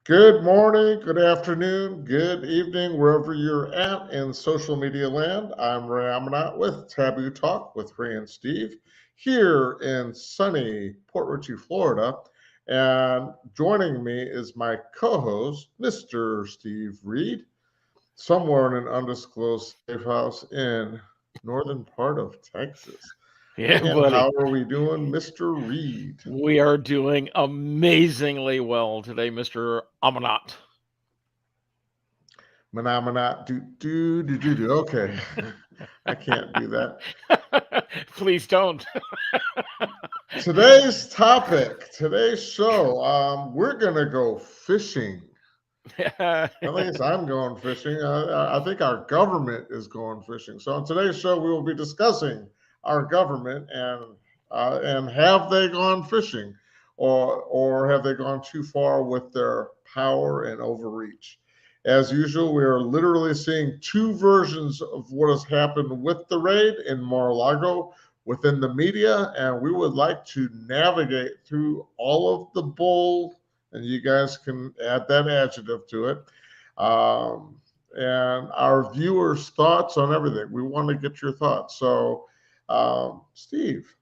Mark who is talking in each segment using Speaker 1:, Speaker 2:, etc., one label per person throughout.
Speaker 1: Good morning, good afternoon, good evening, wherever you're at in social media land. I'm Ray Amanat with Taboo Talk with Ray and Steve here in sunny Port Richey, Florida. And joining me is my co host, Mr. Steve Reed, somewhere in an undisclosed safe house in northern part of Texas.
Speaker 2: Yeah,
Speaker 1: And
Speaker 2: buddy.
Speaker 1: how are we doing, Mr. Reed?
Speaker 2: We are doing amazingly well today, Mr. Amanat.
Speaker 1: Manamanat do. Okay, I can't do that.
Speaker 2: Please don't.
Speaker 1: Today's topic, today's show, we're gonna go fishing. At least I'm going fishing. I think our government is going fishing. So on today's show, we will be discussing our government and have they gone fishing, or have they gone too far with their power and overreach? As usual, we are literally seeing two versions of what has happened with the raid in Mar-a-Lago within the media, and we would like to navigate through all of the bull, and you guys can add that adjective to it, and our viewers' thoughts on everything. We want to get your thoughts. So, Steve,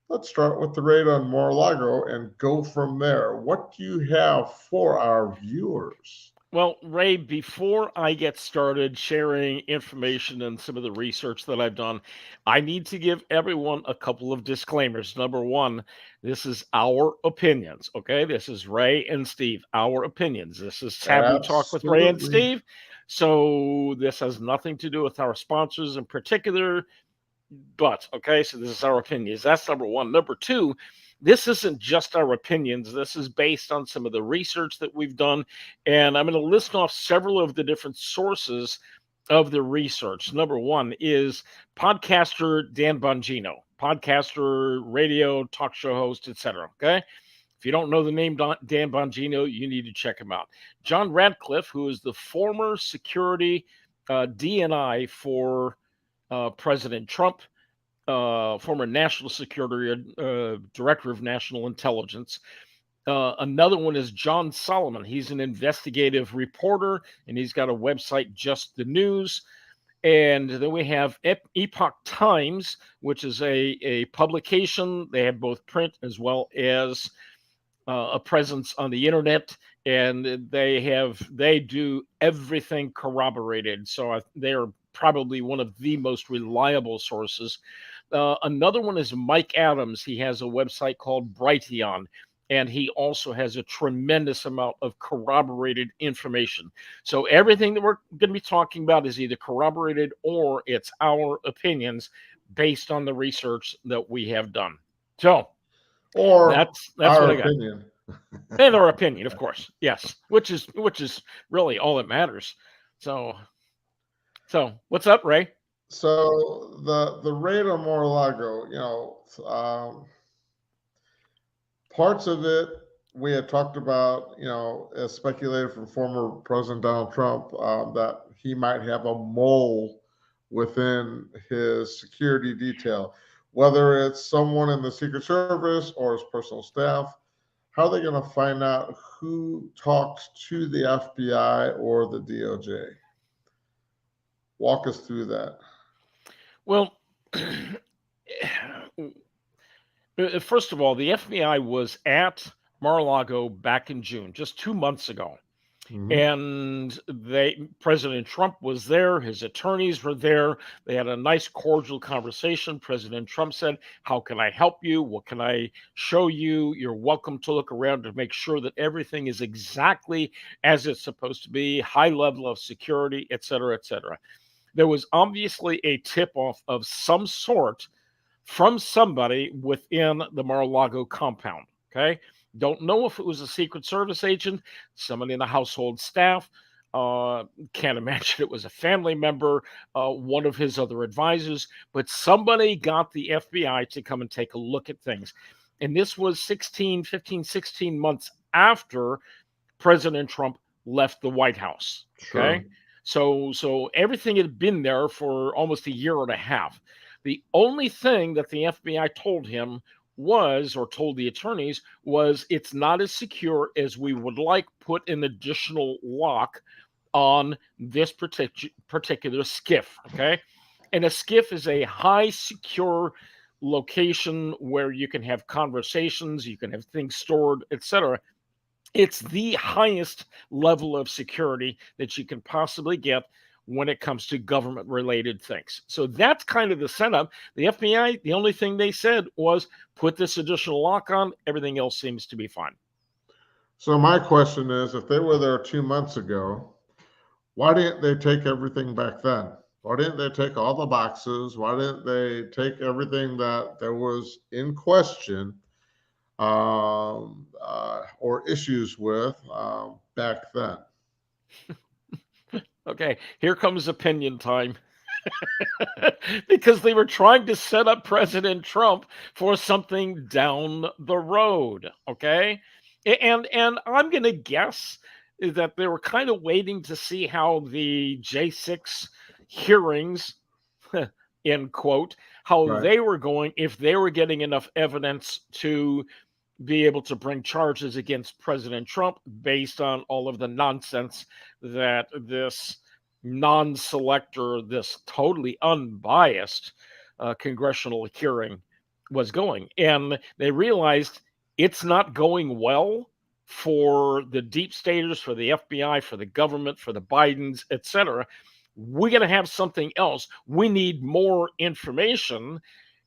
Speaker 1: let's start with the raid on Mar-a-Lago and go from there. What do you have for our viewers?
Speaker 2: Well, Ray, before I get started sharing information and some of the research that I've done, I need to give everyone a couple of disclaimers. Number one, this is our opinions, okay? This is Ray and Steve, our opinions. This is Taboo Talk with Ray and
Speaker 1: Absolutely.
Speaker 2: Steve. So this has nothing to do with our sponsors in particular. But okay, so this is our opinions. That's number one. Number two, this isn't just our opinions. This is based on some of the research that we've done. And I'm going to list off several of the different sources of the research. Number one is podcaster Dan Bongino, podcaster, radio, talk show host, etc. Okay. If you don't know the name Dan Bongino, you need to check him out. John Radcliffe, who is the former security DNI for President Trump, former national security director of national intelligence. Another one is John Solomon. He's an investigative reporter, and he's got a website, Just the News. And then we have Epoch Times, which is a publication. They have both print as well as a presence on the internet, and they do everything corroborated. So they are probably one of the most reliable sources. Another one is Mike Adams. He has a website called Brighteon, and he also has a tremendous amount of corroborated information. So everything that we're going to be talking about is either corroborated or it's our opinions based on the research that we have done. So
Speaker 1: Or
Speaker 2: that's what
Speaker 1: our
Speaker 2: I got.
Speaker 1: opinion.
Speaker 2: And our opinion, of course, yes, which is really all that matters. So what's up, Ray?
Speaker 1: So the raid on Mar-a-Lago, parts of it we had talked about, as speculated from former President Donald Trump, that he might have a mole within his security detail, whether it's someone in the Secret Service or his personal staff. How are they going to find out who talks to the FBI or the DOJ? Walk us through that.
Speaker 2: Well, first of all, the FBI was at Mar-a-Lago back in June, just 2 months ago.
Speaker 1: Mm-hmm.
Speaker 2: And President Trump was there, his attorneys were there. They had a nice cordial conversation. President Trump said, how can I help you? What can I show you? You're welcome to look around to make sure that everything is exactly as it's supposed to be, high level of security, et cetera, et cetera. There was obviously a tip off of some sort from somebody within the Mar-a-Lago compound. Okay. Don't know if it was a Secret Service agent, somebody in the household staff. Can't imagine it was a family member, one of his other advisors, but somebody got the FBI to come and take a look at things. And this was 16 months after President Trump left the White House.
Speaker 1: Sure.
Speaker 2: Okay. So everything had been there for almost a year and a half. The only thing that the FBI told him was, or told the attorneys, was it's not as secure as we would like. Put an additional lock on this particular SCIF. Okay. And a SCIF is a high secure location where you can have conversations, you can have things stored, etc. It's the highest level of security that you can possibly get when it comes to government related things. So that's kind of the setup. The FBI, the only thing they said was put this additional lock on. Everything else seems to be fine.
Speaker 1: So my question is, if they were there 2 months ago, why didn't they take everything back then? Why didn't they take all the boxes? Why didn't they take everything that there was in question or issues with back then?
Speaker 2: Okay, here comes opinion time. Because they were trying to set up President Trump for something down the road. Okay. And I'm going to guess that they were kind of waiting to see how the J6 hearings, end quote, how
Speaker 1: Right.
Speaker 2: they were going, if they were getting enough evidence to be able to bring charges against President Trump based on all of the nonsense that this non-selector, this totally unbiased congressional hearing was going. And they realized it's not going well for the deep staters, for the FBI, for the government, for the Bidens, etc. We're going to have something else. We need more information.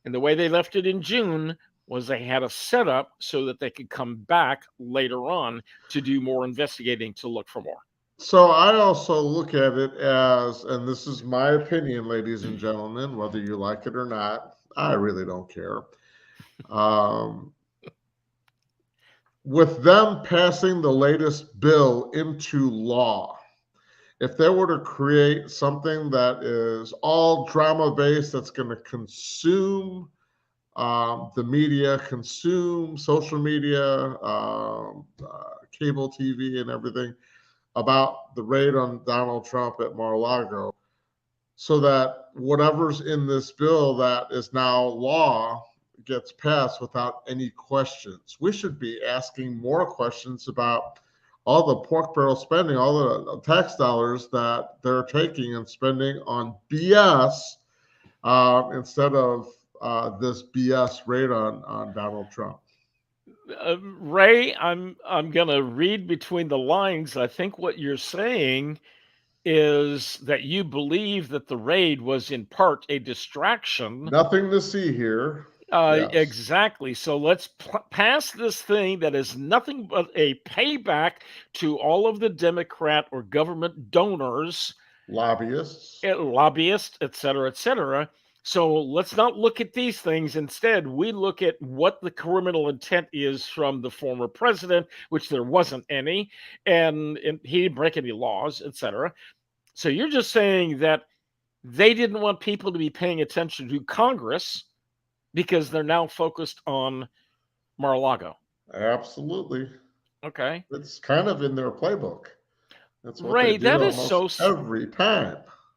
Speaker 2: And the way they left it in June was they had a setup so that they could come back later on to do more investigating, to look for more.
Speaker 1: So I also look at it as, and this is my opinion, ladies and gentlemen, whether you like it or not, I really don't care. With them passing the latest bill into law, if they were to create something that is all drama based, that's going to consume the media, consume social media, cable TV, and everything about the raid on Donald Trump at Mar-a-Lago, so that whatever's in this bill that is now law gets passed without any questions. We should be asking more questions about all the pork barrel spending, all the tax dollars that they're taking and spending on BS instead of this BS raid on Donald Trump.
Speaker 2: Ray, I'm going to read between the lines. I think what you're saying is that you believe that the raid was in part a distraction.
Speaker 1: Nothing to see here.
Speaker 2: Yes. Exactly. So let's pass this thing that is nothing but a payback to all of the Democrat or government donors,
Speaker 1: lobbyists,
Speaker 2: et cetera. So let's not look at these things. Instead, we look at what the criminal intent is from the former president, which there wasn't any, and he didn't break any laws, et cetera. So you're just saying that they didn't want people to be paying attention to Congress because they're now focused on Mar-a-Lago.
Speaker 1: Absolutely.
Speaker 2: Okay.
Speaker 1: It's kind of in their playbook.
Speaker 2: That's what Ray, they do that is so
Speaker 1: every time.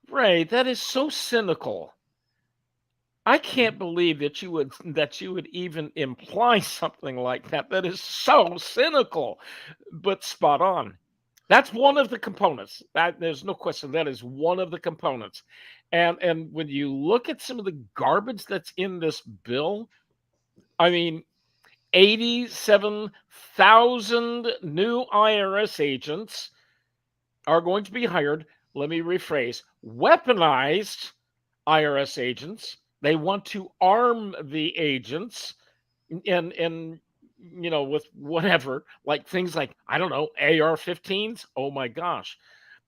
Speaker 2: Ray, that is so cynical. I can't believe that you would even imply something like that. That is so cynical, but spot on. That's one of the components. That there's no question. That is one of the components. And when you look at some of the garbage that's in this bill, I mean, 87,000 new IRS agents are going to be hired. Let me rephrase: weaponized IRS agents. They want to arm the agents and with whatever, like things like, I don't know, AR-15s. Oh my gosh.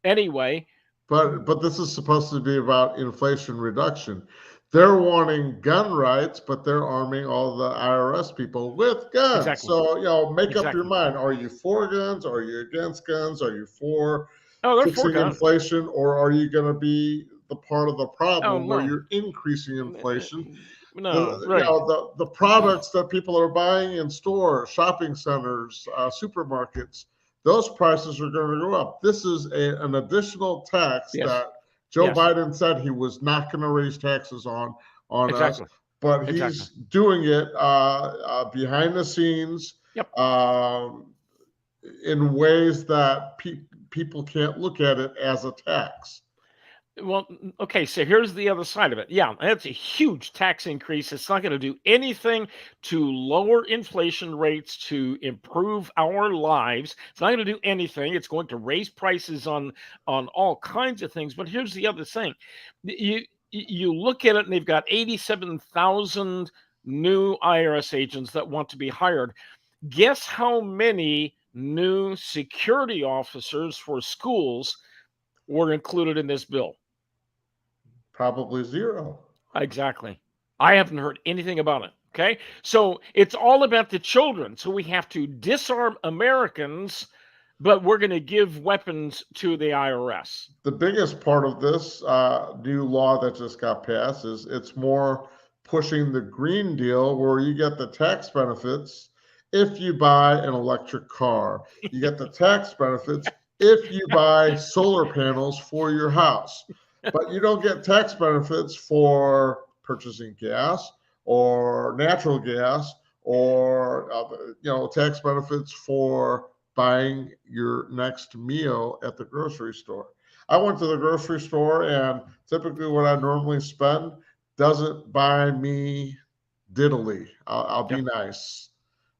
Speaker 2: Anyway.
Speaker 1: But this is supposed to be about inflation reduction. They're wanting gun rights, but they're arming all the IRS people with guns. Exactly. So, make up your mind. Are you for guns? Are you against guns? Are you for fixing inflation? Or are you going to be the part of the problem where you're increasing inflation? The products that people are buying in stores, shopping centers, supermarkets, those prices are going to go up. This is an additional tax that Joe Biden said he was not going to raise taxes on us. but
Speaker 2: Exactly.
Speaker 1: he's doing it behind the scenes,
Speaker 2: Yep.
Speaker 1: in ways that people can't look at it as a tax.
Speaker 2: Well, okay, so here's the other side of it. Yeah, that's a huge tax increase. It's not going to do anything to lower inflation rates, to improve our lives. It's not going to do anything. It's going to raise prices on all kinds of things. But here's the other thing. You look at it and they've got 87,000 new IRS agents that want to be hired. Guess how many new security officers for schools were included in this bill?
Speaker 1: Probably zero.
Speaker 2: Exactly. I haven't heard anything about it. Okay. So it's all about the children. So we have to disarm Americans, but we're going to give weapons to the IRS.
Speaker 1: The biggest part of this new law that just got passed is it's more pushing the Green Deal, where you get the tax benefits if you buy an electric car. You get the tax benefits if you buy solar panels for your house. But you don't get tax benefits for purchasing gas or natural gas, or tax benefits for buying your next meal at the grocery store. I went to the grocery store, and typically what I normally spend doesn't buy me diddly. I'll be
Speaker 2: Yep.
Speaker 1: nice.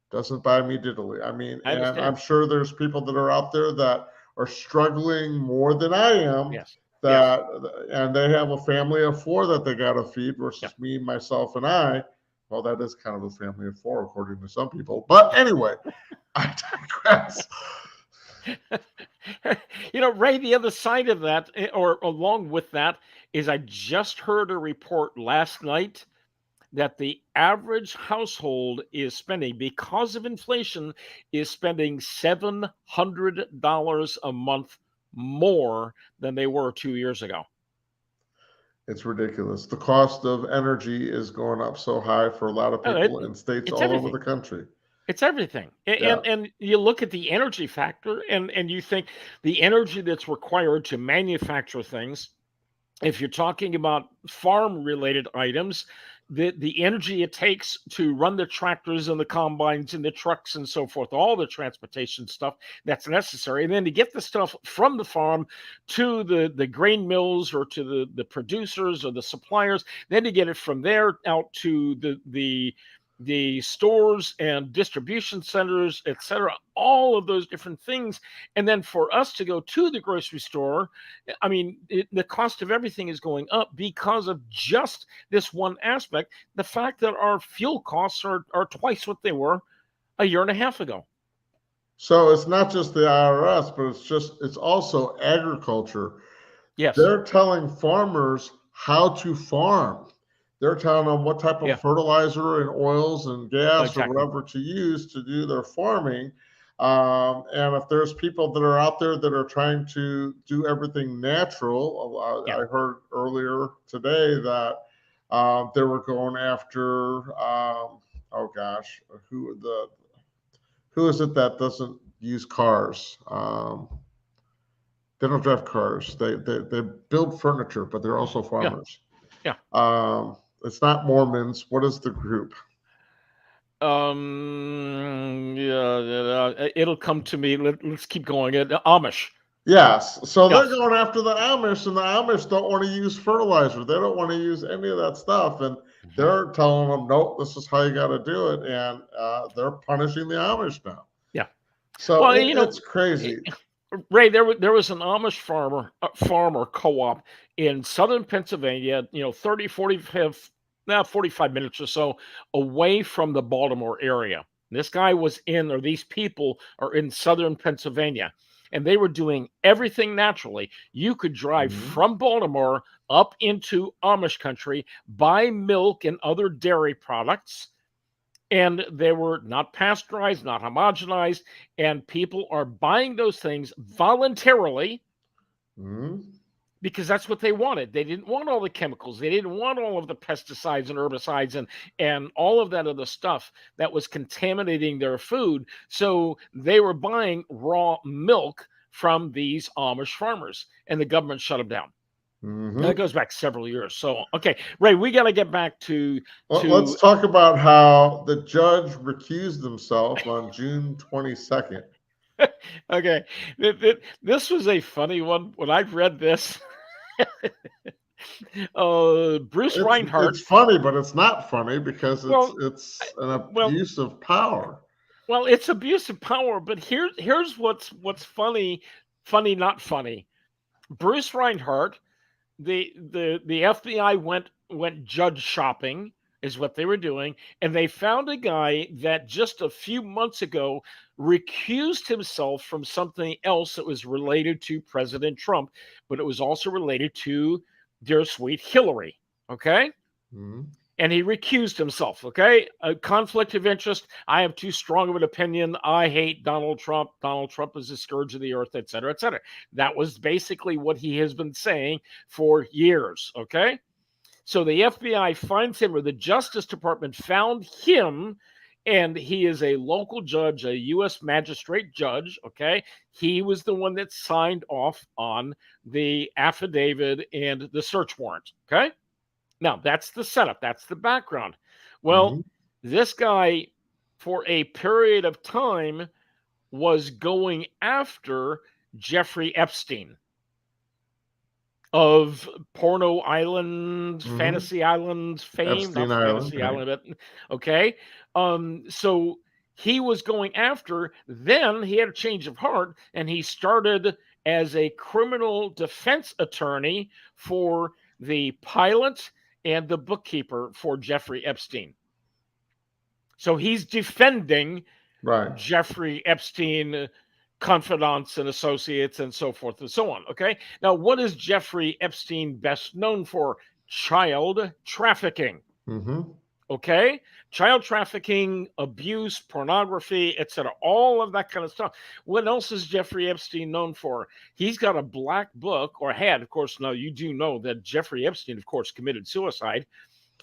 Speaker 1: Doesn't buy me diddly. I mean,
Speaker 2: I
Speaker 1: and I'm
Speaker 2: understand.
Speaker 1: sure there's people that are out there that are struggling more than I am,
Speaker 2: Yes. Yes.
Speaker 1: that and they have a family of four that they got to feed
Speaker 2: Yep.
Speaker 1: versus me, myself, and I. Well, that is kind of a family of four according to some people. But anyway, I digress.
Speaker 2: Ray, the other side of that, or along with that, is I just heard a report last night that the average household is spending, because of inflation, is spending $700 a month more than they were 2 years ago.
Speaker 1: It's ridiculous. The cost of energy is going up so high for a lot of
Speaker 2: Oh,
Speaker 1: people in states
Speaker 2: it's
Speaker 1: all over
Speaker 2: everything.
Speaker 1: the country.
Speaker 2: It's everything.
Speaker 1: Yeah.
Speaker 2: And you look at the energy factor, and you think the energy that's required to manufacture things, if you're talking about farm related items, the energy it takes to run the tractors and the combines and the trucks and so forth, all the transportation stuff that's necessary, and then to get the stuff from the farm to the grain mills, or to the producers or the suppliers, then to get it from there out to the stores and distribution centers, etc., all of those different things. And then for us to go to the grocery store, I mean, the cost of everything is going up because of just this one aspect, the fact that our fuel costs are twice what they were a year and a half ago.
Speaker 1: So it's not just the IRS, but it's also agriculture.
Speaker 2: Yes.
Speaker 1: They're telling farmers how to farm. They're telling them what type of
Speaker 2: Yeah.
Speaker 1: fertilizer and oils and gas or
Speaker 2: Exactly.
Speaker 1: whatever to use to do their farming. And if there's people that are out there that are trying to do everything natural,
Speaker 2: Yeah.
Speaker 1: I heard earlier today that they were going after, oh gosh, who is it that doesn't use cars? They don't drive cars. They build furniture, but they're also
Speaker 2: Yeah.
Speaker 1: farmers.
Speaker 2: Yeah.
Speaker 1: It's not Mormons. What is the group?
Speaker 2: Yeah, it'll come to me. Let's keep going. Amish.
Speaker 1: Yes. So
Speaker 2: Yeah.
Speaker 1: they're going after the Amish, and the Amish don't want to use fertilizer. They don't want to use any of that stuff, and
Speaker 2: Mhm.
Speaker 1: they're telling them, "Nope, this is how you got to do it," and they're punishing the Amish now.
Speaker 2: Yeah.
Speaker 1: So
Speaker 2: Well,
Speaker 1: it's crazy.
Speaker 2: Ray, there was an Amish farmer co-op in southern Pennsylvania, 30, 45 minutes or so away from the Baltimore area. This guy was in, or these people are in southern Pennsylvania, and they were doing everything naturally. You could drive
Speaker 1: Mhm.
Speaker 2: from Baltimore up into Amish country, buy milk and other dairy products, and they were not pasteurized, not homogenized, and people are buying those things voluntarily
Speaker 1: Mhm.
Speaker 2: because that's what they wanted. They didn't want all the chemicals. They didn't want all of the pesticides and herbicides and all of that other stuff that was contaminating their food. So they were buying raw milk from these Amish farmers, and the government shut them down. That goes back several years. So, okay, Ray, we got to get back to.
Speaker 1: Let's talk about how the judge recused himself on June 22nd.
Speaker 2: Okay, this was a funny one. When I've read this, Bruce Reinhart.
Speaker 1: It's funny, but it's not funny because it's an abuse of power.
Speaker 2: Well, it's abuse of power, but here's what's funny, not funny. Bruce Reinhart, the FBI went judge shopping, is what they were doing, and they found a guy that just a few months ago recused himself from something else that was related to President Trump, but it was also related to dear sweet Hillary. Okay.
Speaker 1: Mm-hmm.
Speaker 2: And he recused himself. Okay. A conflict of interest. I have too strong of an opinion. I hate Donald Trump. Donald Trump is a scourge of the earth, et cetera, et cetera. That was basically what he has been saying for years. Okay. So the FBI finds him, or the Justice Department found him, and he is a local judge, a U.S. magistrate judge. Okay. He was the one that signed off on the affidavit and the search warrant. Okay. Now, that's the setup. That's the background. Well, this guy, for a period of time, was going after Jeffrey Epstein of Porno Island, Fantasy Island fame.
Speaker 1: Epstein
Speaker 2: not
Speaker 1: Island,
Speaker 2: Fantasy Island, but okay. So he was going after, then he had a change of heart, and he started as a criminal defense attorney for the pilot and the bookkeeper for Jeffrey Epstein. So he's defending Jeffrey Epstein, confidants and associates and so forth and so on. Okay. Now, what is Jeffrey Epstein best known for? Child trafficking. Okay. Child trafficking, abuse, pornography, etc. All of that kind of stuff. What else is Jeffrey Epstein known for? He's got a black book, or had, of course. Now, you do know that Jeffrey Epstein, of course, committed suicide.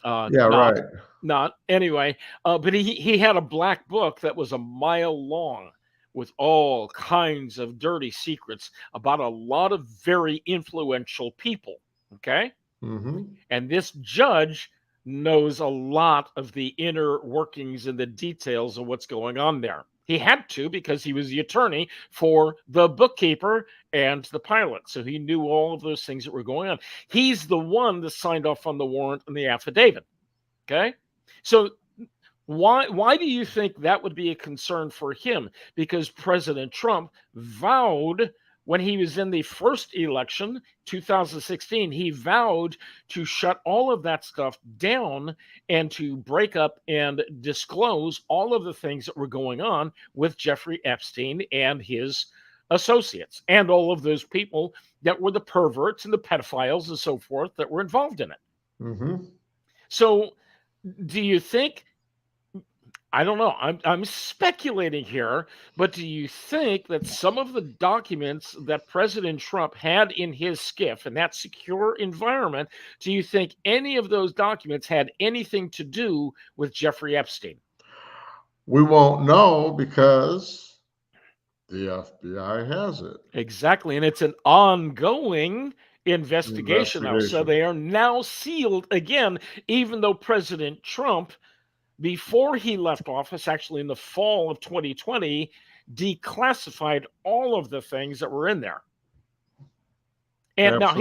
Speaker 2: Not anyway. But he had a black book that was a mile long, with all kinds of dirty secrets about a lot of very influential people. Okay. And this judge knows a lot of the inner workings and the details of what's going on there. He had to, because he was the attorney for the bookkeeper and the pilot. So he knew all of those things that were going on. He's the one that signed off on the warrant and the affidavit. Okay. So why do you think that would be a concern for him? Because President Trump vowed, when he was in the first election, 2016, he vowed to shut all of that stuff down and to break up and disclose all of the things that were going on with Jeffrey Epstein and his associates, and all of those people that were the perverts and the pedophiles and so forth that were involved in it. So do you think, I don't know, I'm speculating here, but do you think that some of the documents that President Trump had in his SCIF, in that secure environment, do you think any of those documents had anything to do with Jeffrey Epstein?
Speaker 1: We won't know, because the FBI has it.
Speaker 2: Exactly. And it's an ongoing investigation now. So they are now sealed again, even though President Trump, before he left office, actually in the fall of 2020, declassified all of the things that were in there. And now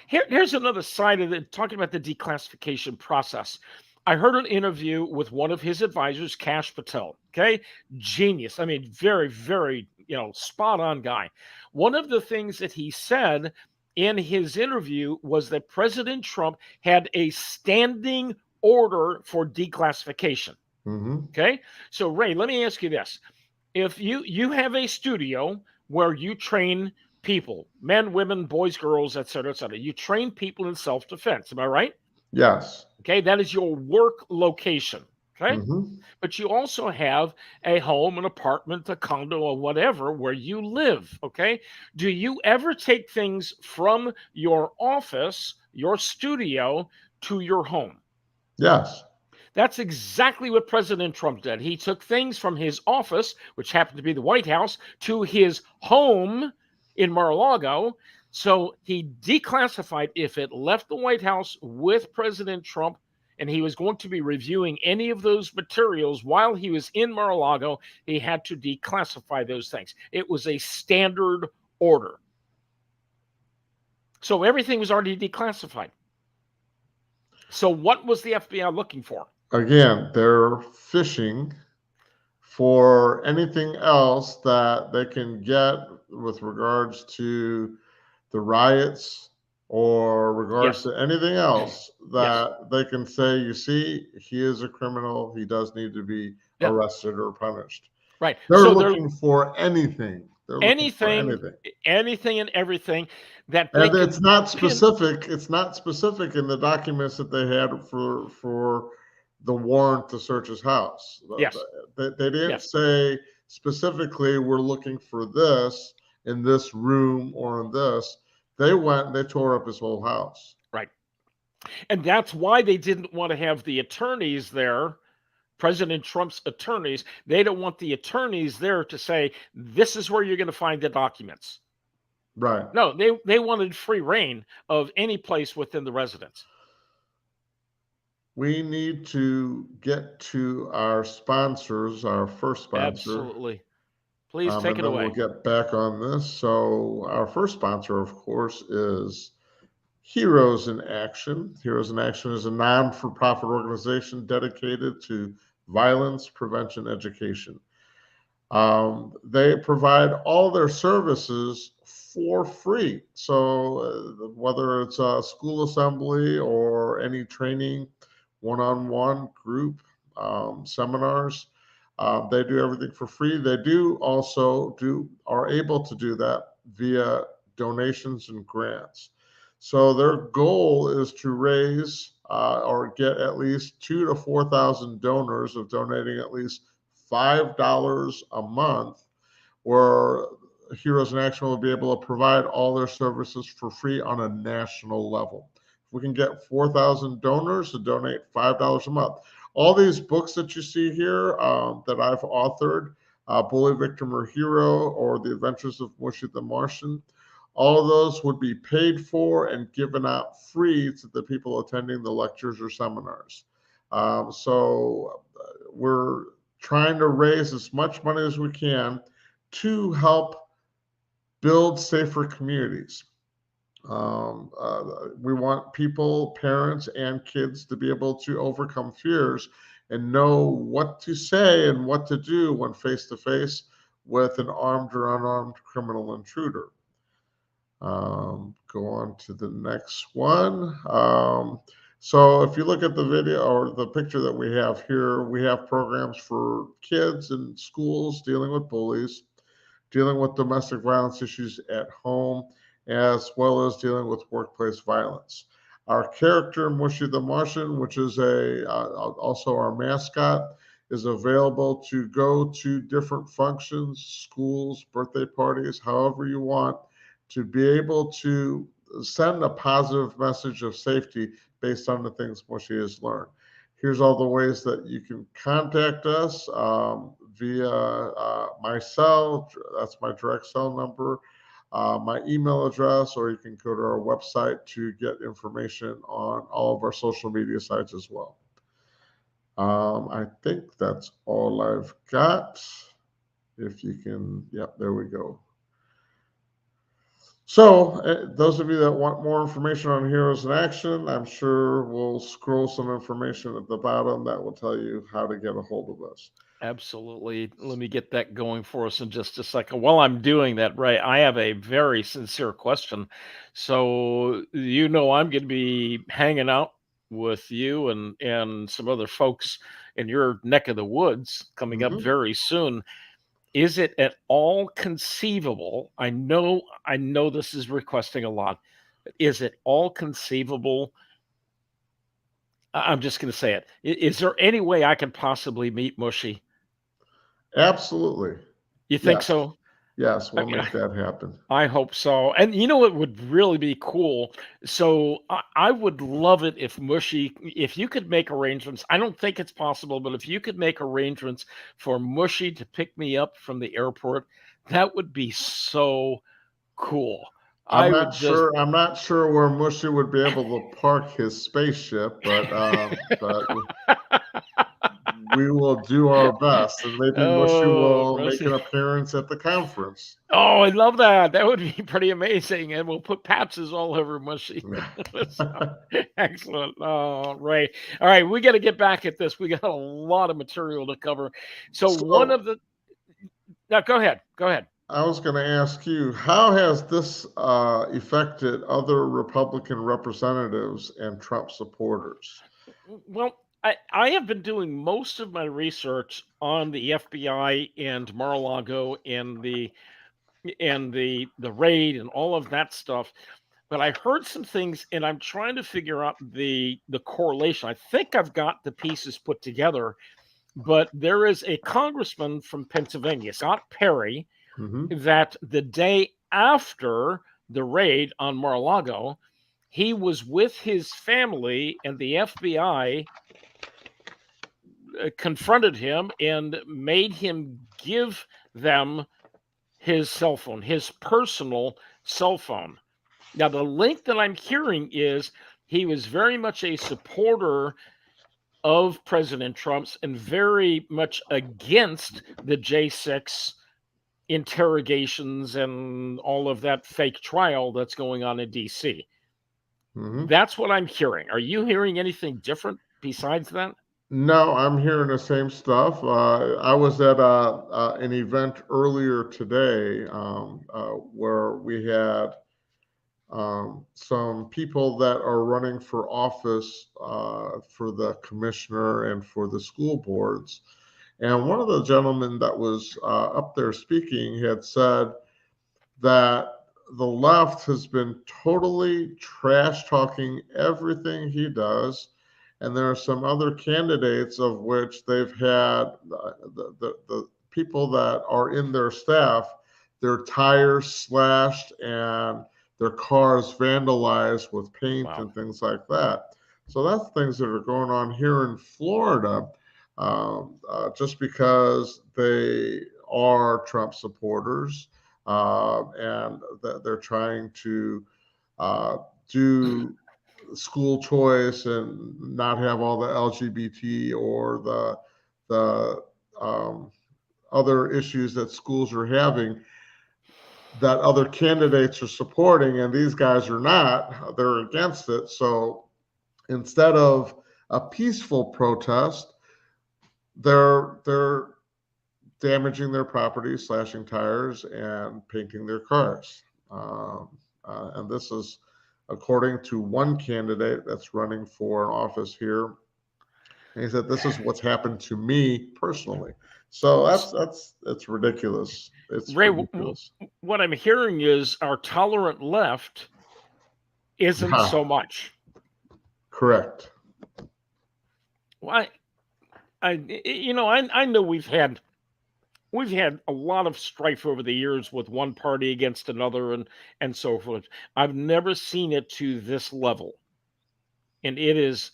Speaker 2: here's another side of it, talking about the declassification process. I heard an interview with one of his advisors, Kash Patel. Okay. Genius. I mean, very, very, spot on guy. One of the things that he said in his interview was that President Trump had a standing order for declassification. Okay. So Ray, let me ask you this. If you have a studio where you train people, men, women, boys, girls, et cetera, you train people in self-defense. Am I right?
Speaker 1: Yes.
Speaker 2: Okay. That is your work location. Okay. But you also have a home, an apartment, a condo, or whatever where you live. Okay. Do you ever take things from your office, your studio, to your home?
Speaker 1: Yes.
Speaker 2: That's exactly what President Trump did. He took things from his office, which happened to be the White House, to his home in Mar-a-Lago. So he declassified, if it left the White House with President Trump and he was going to be reviewing any of those materials while he was in Mar-a-Lago, he had to declassify those things. It was a standard order. So everything was already declassified. So what was the FBI looking for?
Speaker 1: Again, they're fishing for anything else that they can get with regards to the riots or regards
Speaker 2: Yes.
Speaker 1: to anything else
Speaker 2: Yes.
Speaker 1: that they can say, you see, he is a criminal. He does need to be
Speaker 2: Yeah.
Speaker 1: arrested or punished.
Speaker 2: Right.
Speaker 1: They're
Speaker 2: So
Speaker 1: looking for anything. They're looking for anything.
Speaker 2: anything and everything that they
Speaker 1: And
Speaker 2: could
Speaker 1: it's not
Speaker 2: pin.
Speaker 1: specific. It's not specific in the documents that they had for the warrant to search his house.
Speaker 2: Yes.
Speaker 1: They didn't
Speaker 2: Yes.
Speaker 1: say specifically, we're looking for this in this room or in this. They went and they tore up his whole house.
Speaker 2: Right. And that's why they didn't want to have the attorneys there, President Trump's attorneys. They don't want the attorneys there to say, this is where you're going to find the documents.
Speaker 1: Right.
Speaker 2: No, they wanted free reign of any place within the residence.
Speaker 1: We need to get to our sponsors, our first sponsor.
Speaker 2: Absolutely. Please take
Speaker 1: And
Speaker 2: it
Speaker 1: then
Speaker 2: away.
Speaker 1: we'll get back on this. So our first sponsor, of course, is Heroes in Action. Heroes in Action is a non-for-profit organization dedicated to violence prevention education. They provide all their services for free. So whether it's a school assembly or any training, one-on-one group seminars, they do everything for free. They do also are able to do that via donations and grants. So their goal is to raise or get at least 2,000 to 4,000 donors of donating at least $5 a month, where Heroes in Action will be able to provide all their services for free on a national level. If we can get 4,000 donors to donate $5 a month. All these books that you see here that I've authored, Bully, Victim, or Hero, or The Adventures of Mushy the Martian, all of those would be paid for and given out free to the people attending the lectures or seminars. So we're trying to raise as much money as we can to help build safer communities. We want people, parents, and kids to be able to overcome fears and know what to say and what to do when face to face with an armed or unarmed criminal intruder. Go on to the next one. So if you look at the video or the picture that we have here, we have programs for kids in schools dealing with bullies, dealing with domestic violence issues at home, as well as dealing with workplace violence. Our character, Mushy the Martian, which is also our mascot, is available to go to different functions, schools, birthday parties, however you want, to be able to send a positive message of safety based on the things Mushy has learned. Here's all the ways that you can contact us via my cell. That's my direct cell number, my email address, or you can go to our website to get information on all of our social media sites as well. I think that's all I've got. If you can, yep, there we go. So those of you that want more information on Heroes in Action, I'm sure we'll scroll some information at the bottom that will tell you how to get a hold of us.
Speaker 2: Absolutely. Let me get that going for us in just a second. While I'm doing that, Ray, I have a very sincere question. So, I'm going to be hanging out with you and some other folks in your neck of the woods coming up very soon. Is it at all conceivable? I know this is requesting a lot. But is it all conceivable? I'm just going to say it. Is there any way I could possibly meet Mushy?
Speaker 1: Absolutely.
Speaker 2: You think so?
Speaker 1: Yes, we'll
Speaker 2: Okay.
Speaker 1: make that happen.
Speaker 2: I hope so. And what would really be cool? So I would love it if Mushy, if you could make arrangements. I don't think it's possible, but if you could make arrangements for Mushy to pick me up from the airport, that would be so cool. I would just
Speaker 1: I'm not sure where Mushy would be able to park his spaceship, but we will do our best, and maybe Mushy
Speaker 2: oh,
Speaker 1: will make an
Speaker 2: mercy.
Speaker 1: appearance at the conference.
Speaker 2: Oh, I love that. That would be pretty amazing, and we'll put patches all over Mushy. So, excellent. Oh, Ray. All right, we got to get back at this. We got a lot of material to cover. So one
Speaker 1: So
Speaker 2: of the now, go ahead. Go ahead.
Speaker 1: I was going to ask you, how has this affected other Republican representatives and Trump supporters?
Speaker 2: Well, I have been doing most of my research on the FBI and Mar-a-Lago and the raid and all of that stuff. But I heard some things, and I'm trying to figure out the correlation. I think I've got the pieces put together, but there is a congressman from Pennsylvania, Scott Perry, that the day after the raid on Mar-a-Lago, he was with his family, and the FBI confronted him and made him give them his cell phone, his personal cell phone. Now, the link that I'm hearing is he was very much a supporter of President Trump's and very much against the J6 interrogations and all of that fake trial that's going on in DC. That's what I'm hearing. Are you hearing anything different besides that?
Speaker 1: No, I'm hearing the same stuff. I was at an event earlier today where we had some people that are running for office for the commissioner and for the school boards. And one of the gentlemen that was up there speaking had said that the left has been totally trash talking everything he does. And there are some other candidates of which they've had the people that are in their staff, their tires slashed and their cars vandalized with paint and things like that. So that's things that are going on here in Florida, just because they are Trump supporters and they're trying to do school choice and not have all the LGBT or the other issues that schools are having that other candidates are supporting, and these guys are not. They're against it. So instead of a peaceful protest, they're damaging their property, slashing tires, and painting their cars. And this is according to one candidate that's running for an office here. And he said, "This is what's happened to me personally." So that's ridiculous. It's
Speaker 2: Ray,
Speaker 1: ridiculous.
Speaker 2: What I'm hearing is our tolerant left isn't so much.
Speaker 1: Correct.
Speaker 2: Well, I know we've had a lot of strife over the years with one party against another and so forth. I've never seen it to this level. And it is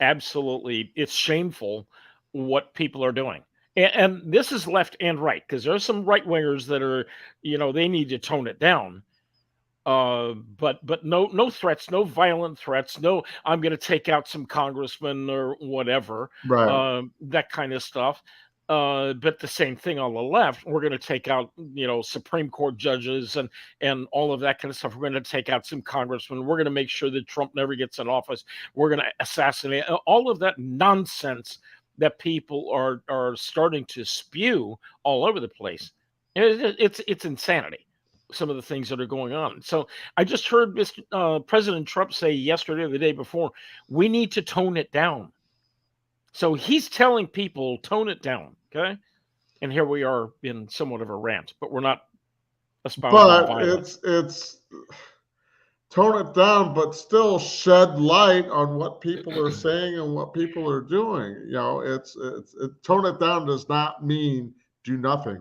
Speaker 2: absolutely, it's shameful what people are doing. And this is left and right, because there's some right wingers that are, they need to tone it down. But no threats, no violent threats, no, I'm going to take out some congressman or whatever,
Speaker 1: Right.
Speaker 2: that kind of stuff. But the same thing on the left, we're going to take out, Supreme Court judges and all of that kind of stuff. We're going to take out some congressmen. We're going to make sure that Trump never gets in office. We're going to assassinate all of that nonsense that people are starting to spew all over the place. It's insanity, some of the things that are going on. So I just heard President Trump say yesterday or the day before, we need to tone it down. So he's telling people, tone it down, okay? And here we are in somewhat of a rant, but we're not espousing violence.
Speaker 1: It's tone it down, but still shed light on what people are saying and what people are doing. It's tone it down does not mean do nothing.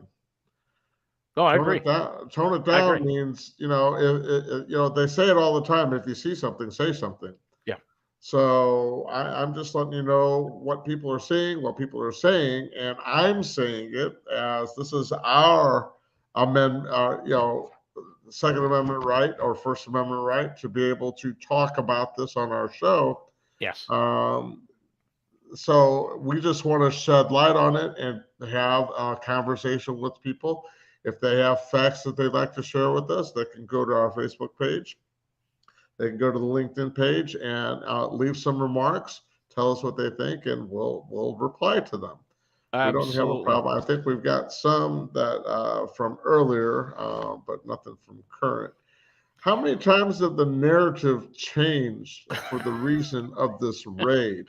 Speaker 2: Oh, I agree.
Speaker 1: Tone it down means, they say it all the time. If you see something, say something.
Speaker 2: Yeah.
Speaker 1: So I'm just letting you know what people are seeing, what people are saying, and I'm saying it as this is our amendment, Second Amendment right or First Amendment right to be able to talk about this on our show.
Speaker 2: Yes.
Speaker 1: So we just want to shed light on it and have a conversation with people. If they have facts that they'd like to share with us, they can go to our Facebook page. They can go to the LinkedIn page and leave some remarks, tell us what they think, and we'll reply to them.
Speaker 2: Absolutely.
Speaker 1: We don't have a problem. I think we've got some that from earlier, but nothing from current. How many times have the narrative changed for the reason of this raid?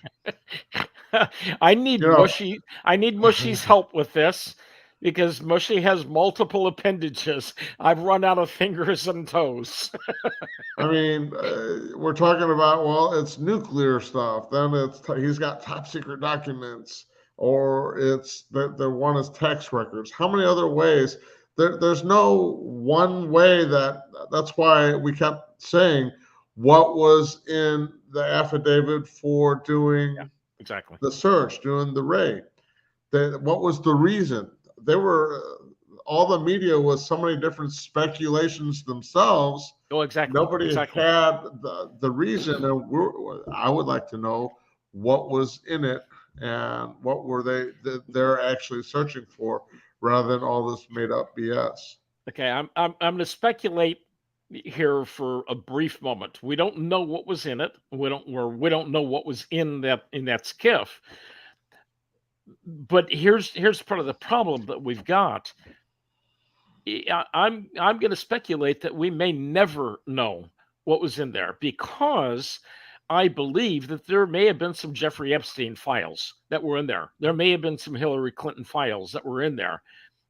Speaker 2: I need Mushy. I need Mushy's help with this because Mushy has multiple appendages. I've run out of fingers and toes.
Speaker 1: I mean, we're talking about, well, it's nuclear stuff. Then he's got top secret documents, or it's the one is tax records. How many other ways? There's no one way that's why we kept saying what was in the affidavit for doing
Speaker 2: exactly
Speaker 1: the search, doing the raid. What was the reason? All the media was so many different speculations themselves.
Speaker 2: Oh, exactly.
Speaker 1: Nobody had the reason, and I would like to know what was in it and what were they're actually searching for, rather than all this made up BS.
Speaker 2: Okay, I'm going to speculate here for a brief moment. We don't know what was in it. We don't know what was in that skiff. But here's part of the problem that we've got. I'm going to speculate that we may never know what was in there, because I believe that there may have been some Jeffrey Epstein files that were in there. There may have been some Hillary Clinton files that were in there.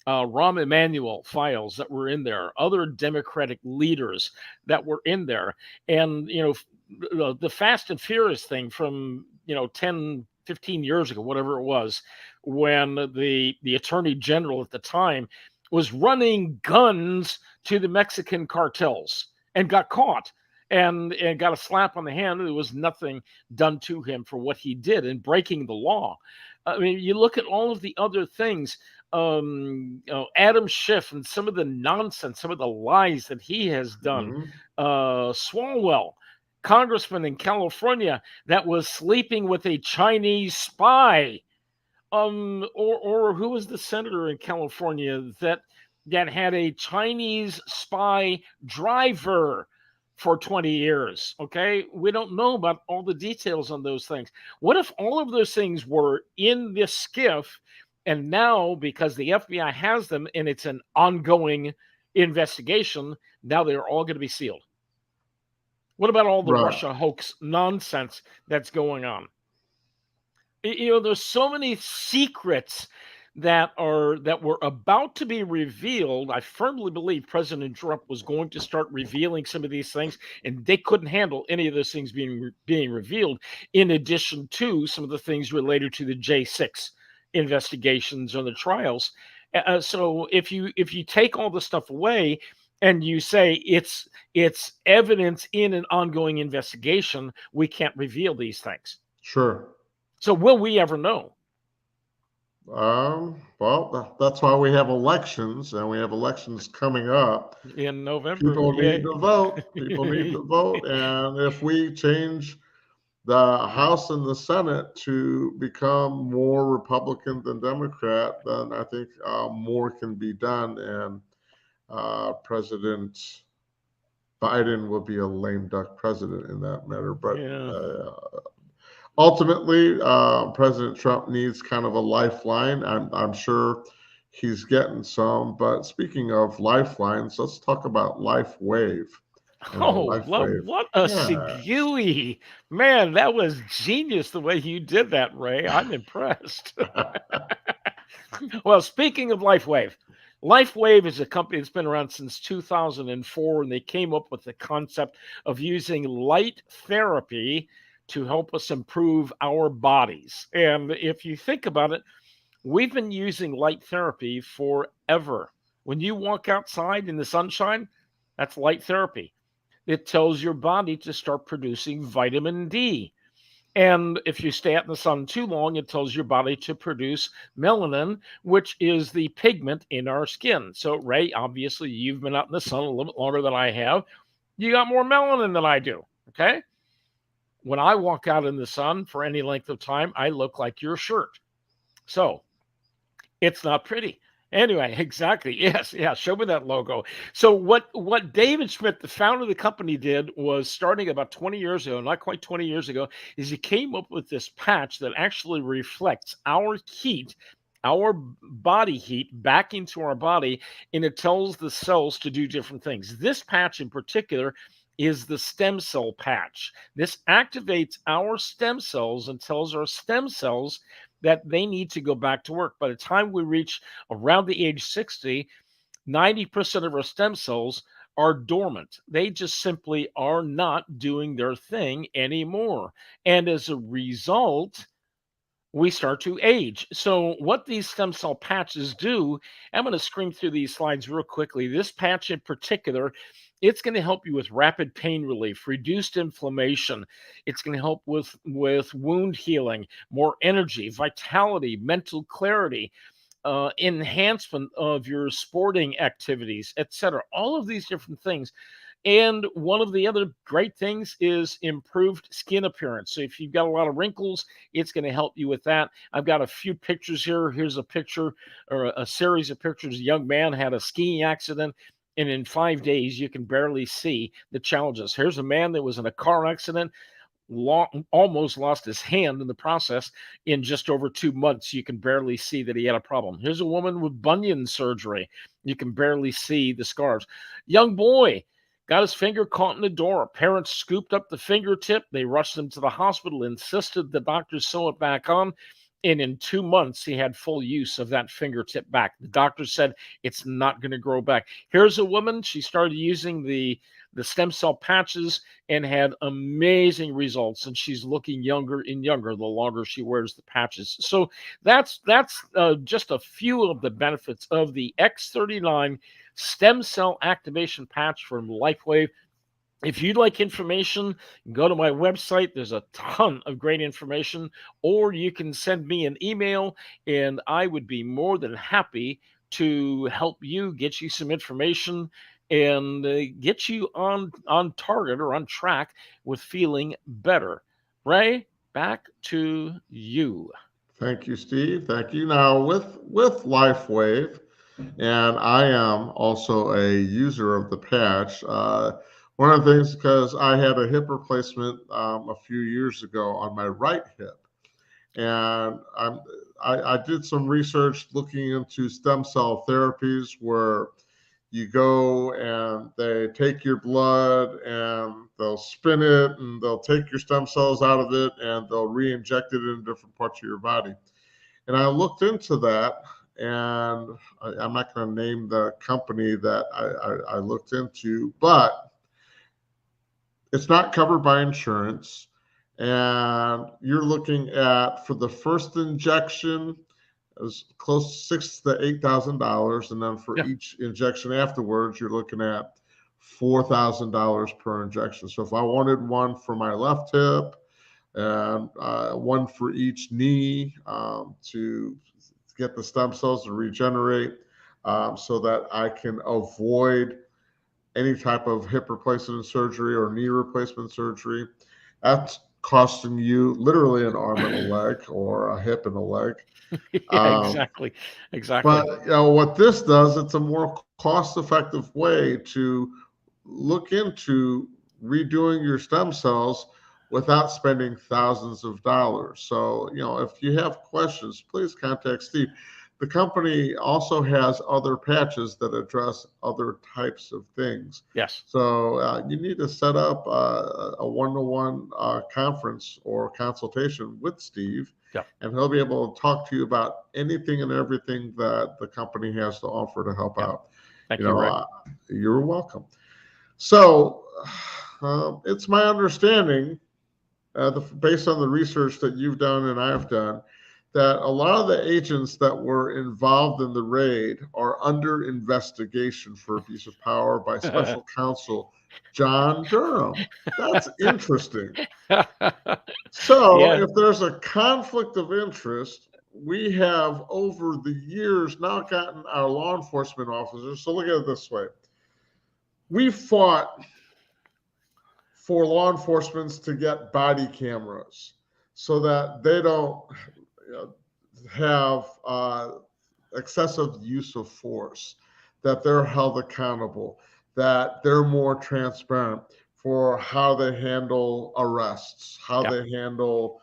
Speaker 2: Rahm Emanuel files that were in there, other Democratic leaders that were in there. And, the Fast and Furious thing from, 10, 15 years ago, whatever it was, when the Attorney General at the time was running guns to the Mexican cartels and got caught and got a slap on the hand. There was nothing done to him for what he did in breaking the law. I mean, you look at all of the other things, Adam Schiff and some of the nonsense, some of the lies that he has done. Swalwell, congressman in California that was sleeping with a Chinese spy. Or who was the senator in California that had a Chinese spy driver for 20 years? Okay, we don't know about all the details on those things. What if all of those things were in this skiff, and now because the FBI has them and it's an ongoing investigation, now they're all going to be sealed? What about all the Russia hoax nonsense that's going on? There's so many secrets that were about to be revealed. I firmly believe President Trump was going to start revealing some of these things, and they couldn't handle any of those things being revealed, in addition to some of the things related to the J6 investigations or the trials. So if you take all this stuff away and you say it's evidence in an ongoing investigation, we can't reveal these things.
Speaker 1: Sure.
Speaker 2: So will we ever know?
Speaker 1: Well, that's why we have elections, and we have elections coming up
Speaker 2: in November.
Speaker 1: People need to vote. People need to vote. And if we change the House and the Senate to become more Republican than Democrat, then I think more can be done. And President Biden will be a lame duck president in that matter. But ultimately, President Trump needs kind of a lifeline. I'm sure he's getting some. But speaking of lifelines, let's talk about LifeWave.
Speaker 2: What a segue. Man, that was genius the way you did that, Ray. I'm impressed. Well, speaking of LifeWave, LifeWave is a company that's been around since 2004, and they came up with the concept of using light therapy to help us improve our bodies. And if you think about it, we've been using light therapy forever. When you walk outside in the sunshine, that's light therapy. It tells your body to start producing vitamin D. And if you stay out in the sun too long, it tells your body to produce melanin, which is the pigment in our skin. So, Ray, obviously, you've been out in the sun a little bit longer than I have. You got more melanin than I do. Okay. When I walk out in the sun for any length of time, I look like your shirt. So, it's not pretty. Anyway, exactly. Yes, yeah. Show me that logo. So what David Schmidt, the founder of the company, did was starting about 20 years ago, not quite 20 years ago, is he came up with this patch that actually reflects our heat, our body heat back into our body, and it tells the cells to do different things. This patch in particular is the stem cell patch. This activates our stem cells and tells our stem cells that they need to go back to work. By the time we reach around the age 60, 90% of our stem cells are dormant. They just simply are not doing their thing anymore. And as a result, we start to age. So, what these stem cell patches do, I'm going to scream through these slides real quickly. This patch in particular, it's going to help you with rapid pain relief, reduced inflammation. It's going to help with wound healing, more energy, vitality, mental clarity, enhancement of your sporting activities, etc. All of these different things. And one of the other great things is improved skin appearance. So if you've got a lot of wrinkles, it's going to help you with that. I've got a few pictures here. Here's a picture or a series of pictures. A young man had a skiing accident, and in 5 days, you can barely see the challenges. Here's a man that was in a car accident, almost lost his hand in the process. In just over 2 months, you can barely see that he had a problem. Here's a woman with bunion surgery. You can barely see the scars. Young boy got his finger caught in the door. Parents scooped up the fingertip. They rushed him to the hospital, insisted the doctors sew it back on. And in 2 months, he had full use of that fingertip back. The doctor said it's not going to grow back. Here's a woman. She started using the stem cell patches and had amazing results. And she's looking younger and younger the longer she wears the patches. So that's just a few of the benefits of the X39 stem cell activation patch from LifeWave. If you'd like information, go to my website. There's a ton of great information, or you can send me an email, and I would be more than happy to help you, get you some information, and get you on target or on track with feeling better. Ray, back to you.
Speaker 1: Thank you, Steve. Thank you. Now with LifeWave, and I am also a user of the patch. One of the things, because I had a hip replacement a few years ago on my right hip, and I did some research looking into stem cell therapies where you go and they take your blood and they'll spin it and they'll take your stem cells out of it and they'll re-inject it in different parts of your body. And I looked into that, and I'm not going to name the company that I looked into, but it's not covered by insurance. And you're looking at, for the first injection, it was close to $6,000 to $8,000, and then for each injection afterwards, you're looking at $4,000 per injection. So if I wanted one for my left hip and one for each knee to get the stem cells to regenerate, so that I can avoid any type of hip replacement surgery or knee replacement surgery, that's costing you literally an arm and a leg, or a hip and a leg.
Speaker 2: Yeah, exactly.
Speaker 1: But what this does, it's a more cost-effective way to look into redoing your stem cells without spending thousands of dollars. So, if you have questions, please contact Steve. The company also has other patches that address other types of things.
Speaker 2: Yes.
Speaker 1: So you need to set up a one-to-one conference or consultation with Steve, and he'll be able to talk to you about anything and everything that the company has to offer to help out.
Speaker 2: Thank you, Rick.
Speaker 1: You're welcome. So it's my understanding, based on the research that you've done and I've done, that a lot of the agents that were involved in the raid are under investigation for abuse of power by special counsel John Durham. That's interesting. So
Speaker 2: Yeah.
Speaker 1: if there's a conflict of interest, we have over the years now gotten our law enforcement officers. So look at it this way. We fought for law enforcement to get body cameras so that they don't have excessive use of force, that they're held accountable, that they're more transparent for how they handle arrests, how they handle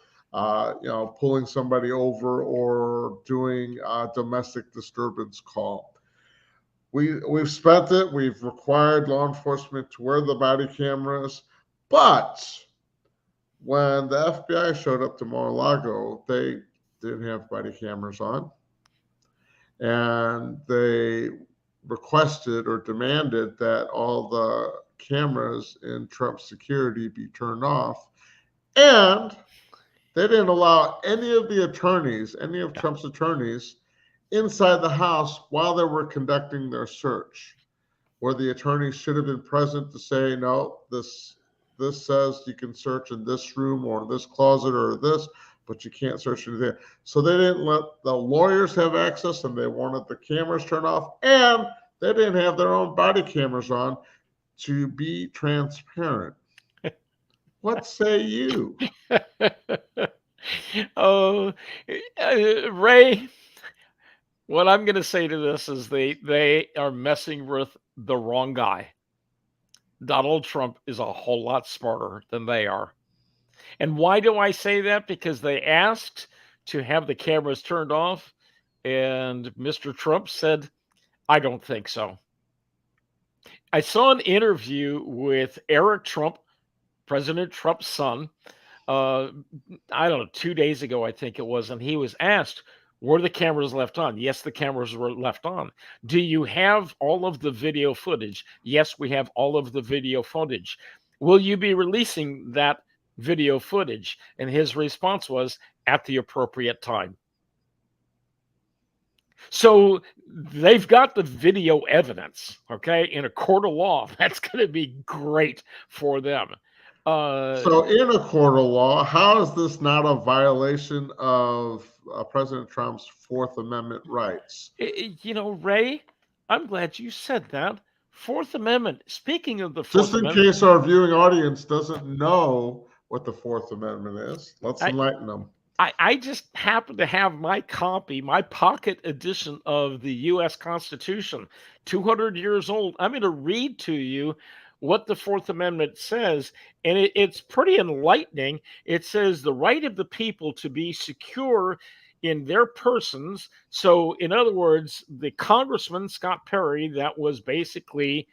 Speaker 1: pulling somebody over or doing a domestic disturbance call. We've spent it. We've required law enforcement to wear the body cameras, but when the FBI showed up to Mar-a-Lago, they didn't have body cameras on, and they requested or demanded that all the cameras in Trump's security be turned off, and they didn't allow any of Trump's attorneys inside the house while they were conducting their search, where the attorneys should have been present to say, no, this says you can search in this room or this closet or this, but you can't search in there. So they didn't let the lawyers have access, and they wanted the cameras turned off, and they didn't have their own body cameras on to be transparent. What say you?
Speaker 2: Oh, Ray, what I'm going to say to this is they are messing with the wrong guy. Donald Trump is a whole lot smarter than they are. And why do I say that? Because they asked to have the cameras turned off, and Mr. Trump said, I don't think so. I saw an interview with Eric Trump, President Trump's son, I don't know, 2 days ago, I think it was, and he was asked, were the cameras left on? Yes, the cameras were left on. Do you have all of the video footage? Yes, we have all of the video footage. Will you be releasing that video footage? And his response was, at the appropriate time. So they've got the video evidence, okay, in a court of law. That's going to be great for them.
Speaker 1: So in a court of law, how is this not a violation of President Trump's Fourth Amendment rights?
Speaker 2: You know, Ray, I'm glad you said that. Fourth Amendment. Speaking of the Fourth Amendment.
Speaker 1: Just in case our viewing audience doesn't know what the Fourth Amendment is, let's enlighten them.
Speaker 2: I just happen to have my copy, my pocket edition of the U.S. Constitution, 200 years old. I'm going to read to you what the Fourth Amendment says, and it's pretty enlightening. It says the right of the people to be secure in their persons. So, in other words, the Congressman, Scott Perry, that was basically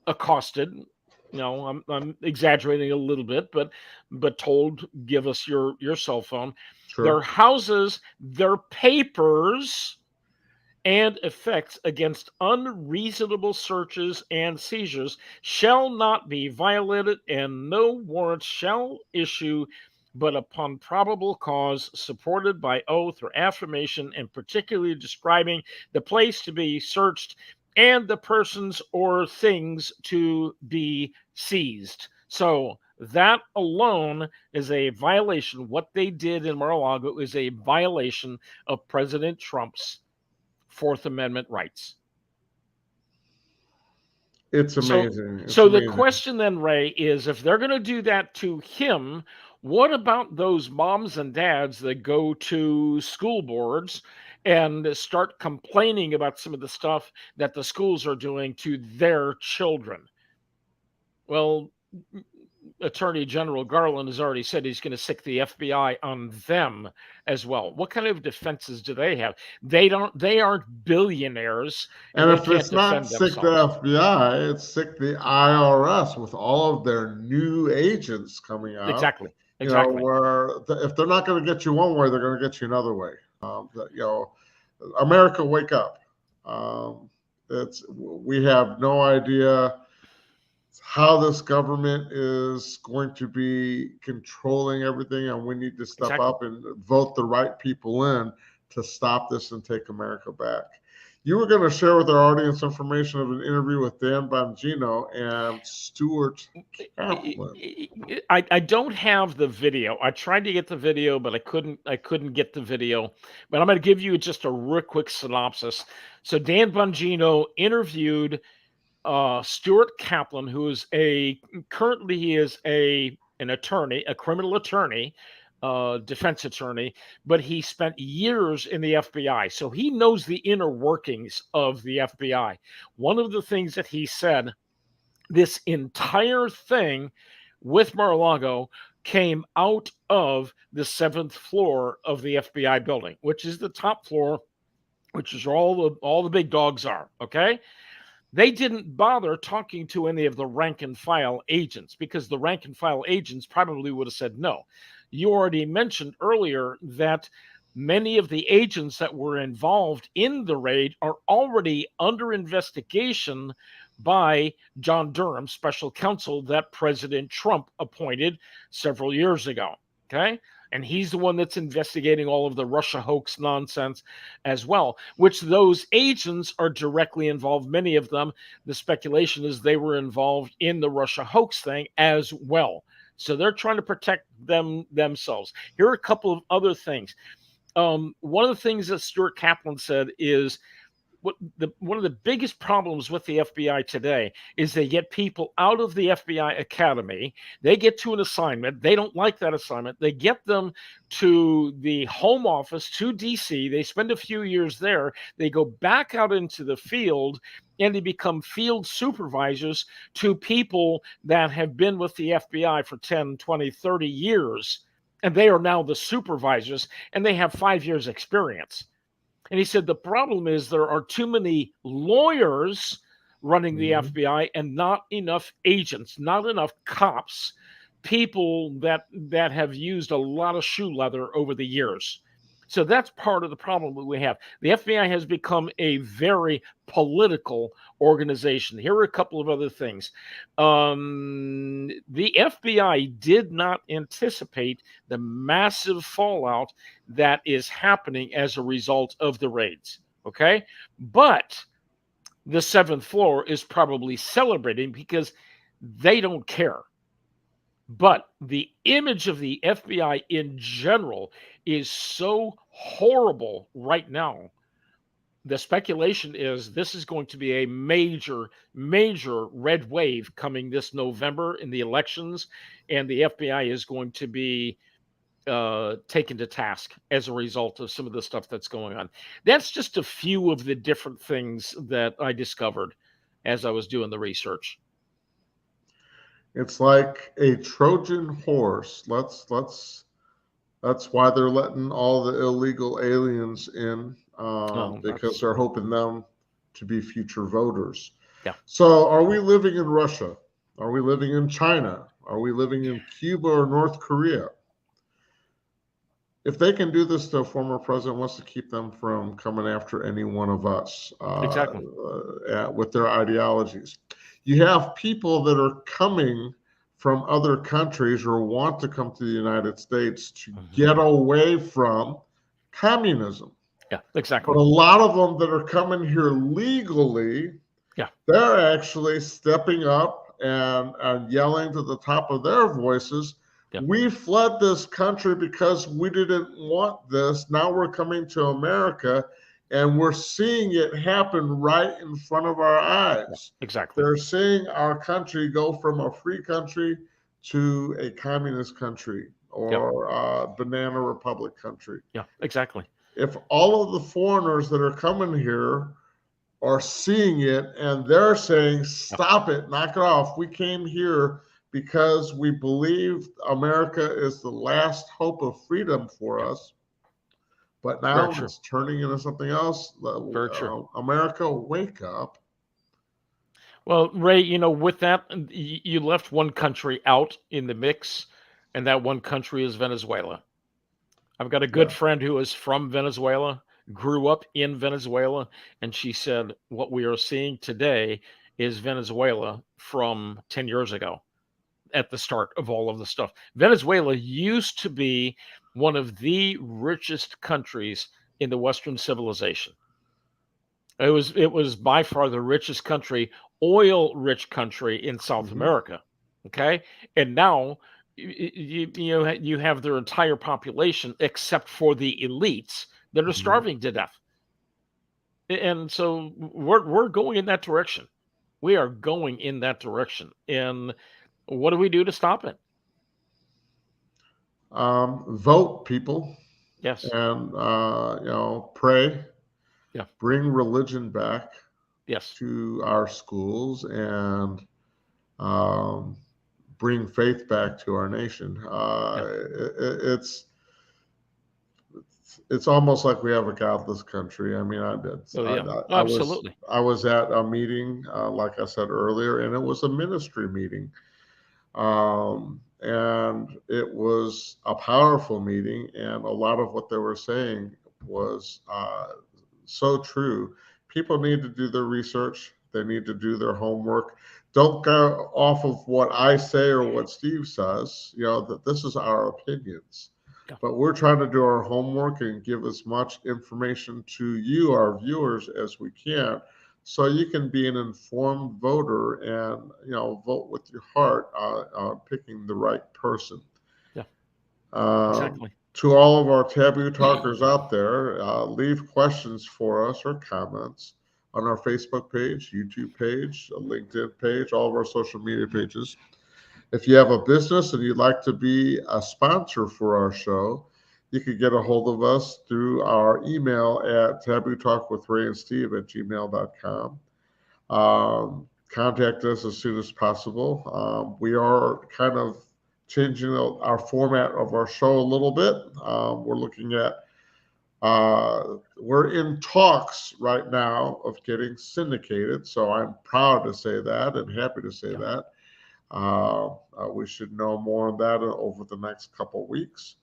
Speaker 2: accosted. No, I'm exaggerating a little bit, but told, give us your cell phone.
Speaker 1: Sure.
Speaker 2: Their houses, their papers, and effects against unreasonable searches and seizures shall not be violated, and no warrant shall issue but upon probable cause, supported by oath or affirmation, and particularly describing the place to be searched and the persons or things to be seized. So that alone is a violation. What they did in Mar-a-Lago is a violation of President Trump's Fourth Amendment rights.
Speaker 1: It's amazing.
Speaker 2: So the question then, Ray, is if they're going to do that to him, what about those moms and dads that go to school boards and start complaining about some of the stuff that the schools are doing to their children? Well, Attorney General Garland has already said he's going to sic the FBI on them as well. What kind of defenses do they have? They aren't billionaires.
Speaker 1: And if it's not sic the FBI, it's sic the IRS with all of their new agents coming out.
Speaker 2: Exactly.
Speaker 1: You know, where if they're not going to get you one way, they're going to get you another way. America, wake up. We have no idea. how this government is going to be controlling everything, and we need to step
Speaker 2: Exactly.
Speaker 1: up and vote the right people in to stop this and take America back. You were going to share with our audience information of an interview with Dan Bongino and Stuart Kaplan.
Speaker 2: I don't have the video. I tried to get the video, but I couldn't get the video. But I'm going to give you just a real quick synopsis. So Dan Bongino interviewed Stuart Kaplan, who is currently he is an attorney, a criminal attorney, defense attorney, but he spent years in the FBI, so he knows the inner workings of the FBI. One of the things that he said, this entire thing with Mar-a-Lago came out of the 7th floor of the FBI building, which is the top floor, which is all the big dogs are. Okay. They didn't bother talking to any of the rank and file agents because the rank and file agents probably would have said no. You already mentioned earlier that many of the agents that were involved in the raid are already under investigation by John Durham, special counsel that President Trump appointed several years ago. Okay. And he's the one that's investigating all of the Russia hoax nonsense as well, which those agents are directly involved. Many of them, the speculation is they were involved in the Russia hoax thing as well. So they're trying to protect themselves. Here are a couple of other things. One of the things that Stuart Kaplan said is one of the biggest problems with the FBI today is they get people out of the FBI academy. They get to an assignment. They don't like that assignment. They get them to the home office, to DC. They spend a few years there. They go back out into the field and they become field supervisors to people that have been with the FBI for 10, 20, 30 years. And they are now the supervisors and they have 5 years experience. And he said the problem is there are too many lawyers running the FBI and not enough agents, not enough cops, people that have used a lot of shoe leather over the years. So that's part of the problem that we have. The FBI has become a very political organization. Here are a couple of other things. The FBI did not anticipate the massive fallout that is happening as a result of the raids. Okay. But the 7th floor is probably celebrating because they don't care. But the image of the FBI in general is so horrible right now. The speculation is this is going to be a major, major red wave coming this November in the elections, and the FBI is going to be taken to task as a result of some of the stuff that's going on. That's just a few of the different things that I discovered as I was doing the research.
Speaker 1: It's like a Trojan horse. That's why they're letting all the illegal aliens in, because they're hoping them to be future voters.
Speaker 2: Yeah.
Speaker 1: So are we living in Russia? Are we living in China? Are we living in Cuba or North Korea? If they can do this to a former president, wants to keep them from coming after any one of us
Speaker 2: Exactly.
Speaker 1: With their ideologies. You have people that are coming from other countries or want to come to the United States to get away from communism.
Speaker 2: Yeah, exactly.
Speaker 1: But a lot of them that are coming here legally, they're actually stepping up and yelling to the top of their voices, we fled this country because we didn't want this. Now we're coming to America and we're seeing it happen right in front of our eyes.
Speaker 2: Exactly.
Speaker 1: They're seeing our country go from a free country to a communist country or a banana republic country.
Speaker 2: Yeah, exactly.
Speaker 1: If all of the foreigners that are coming here are seeing it and they're saying, stop it, knock it off. We came here because we believe America is the last hope of freedom for us. But now it's turning into something else.
Speaker 2: Very true.
Speaker 1: America, wake up.
Speaker 2: Well, Ray, with that, you left one country out in the mix, and that one country is Venezuela. I've got a good friend who is from Venezuela, grew up in Venezuela, and she said what we are seeing today is Venezuela from 10 years ago at the start of all of the stuff. Venezuela used to be one of the richest countries in the Western civilization. It was by far the richest country, oil-rich country in South America. Okay, and now you have their entire population except for the elites that are starving to death. And so we're going in that direction. We are going in that direction. And what do we do to stop it?
Speaker 1: Vote, people.
Speaker 2: Yes.
Speaker 1: And pray.
Speaker 2: Yeah.
Speaker 1: Bring religion back.
Speaker 2: Yes.
Speaker 1: To our schools and bring faith back to our nation. It's almost like we have a godless country. I mean,
Speaker 2: Absolutely.
Speaker 1: I was at a meeting, like I said earlier, and it was a ministry meeting. And it was a powerful meeting, and a lot of what they were saying was so true. People need to do their research. They need to do their homework. Don't go off of what I say or what Steve says. That this is our opinions. Yeah. But we're trying to do our homework and give as much information to you, our viewers, as we can, so you can be an informed voter and vote with your heart, picking the right person.
Speaker 2: Yeah, exactly.
Speaker 1: To all of our taboo talkers out there, leave questions for us or comments on our Facebook page, YouTube page, LinkedIn page, all of our social media pages. If you have a business and you'd like to be a sponsor for our show, you can get a hold of us through our email at tabootalkwithrayansteve@gmail.com. Contact us as soon as possible. We are kind of changing our format of our show a little bit. We're looking at, we're in talks right now of getting syndicated. So I'm proud to say that and happy to say that. We should know more on that over the next couple of weeks.